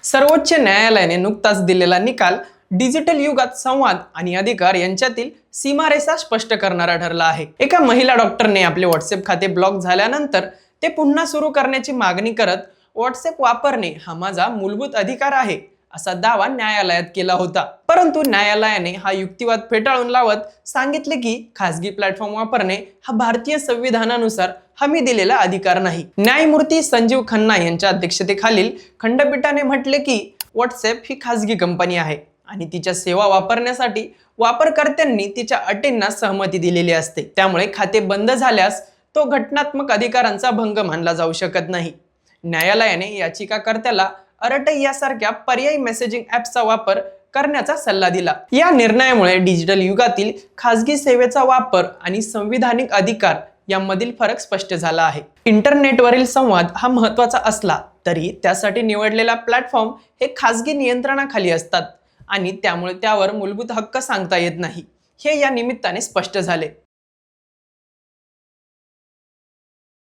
सर्वोच्च न्यायालयाने नुकताच दिलेला निकाल डिजिटल युगात संवाद आणि अधिकार यांच्यातील सीमारेषा स्पष्ट करणारा ठरला आहे। एका महिला डॉक्टरने आपले व्हॉट्सअप खाते ब्लॉक झाल्यानंतर ते पुन्हा सुरू करण्याची मागणी करत व्हॉट्सअप वापरणे हा माझा मूलभूत अधिकार आहे असा दावा न्यायालयात केला होता। परंतु न्यायालयाने हा युक्तिवाद फेटाळून लावत सांगितले की खासगी प्लॅटफॉर्म वापरणे हा भारतीय संविधानानुसार हमी दिलेला अधिकार नाही। न्यायमूर्ती संजीव खन्ना यांच्या अध्यक्षतेखालील खंडपीठाने म्हटले की व्हॉट्सअप ही खासगी कंपनी आहे आणि तिच्या सेवा वापरण्यासाठी वापरकर्त्यांनी तिच्या अटींना सहमती दिलेली असते। त्यामुळे खाते बंद झाल्यास तो घटनात्मक अधिकारांचा भंग मानला जाऊ शकत नाही। न्यायालयाने याचिकाकर्त्याला अरटई यासारख्या पर्यायी मेसेजिंग ॲप्सचा वापर करण्याचा सल्ला दिला। या निर्णयामुळे डिजिटल युगातील खासगी सेवेचा वापर आणि संविधानिक अधिकार यामधील फरक स्पष्ट झाला आहे। इंटरनेटवरील संवाद हा महत्त्वाचा असला तरी त्यासाठी निवडलेला प्लॅटफॉर्म हे खासगी नियंत्रणाखाली असतात आणि त्यामुळे त्यावर मूलभूत हक्क सांगता येत नाही, हे या निमित्ताने स्पष्ट झाले।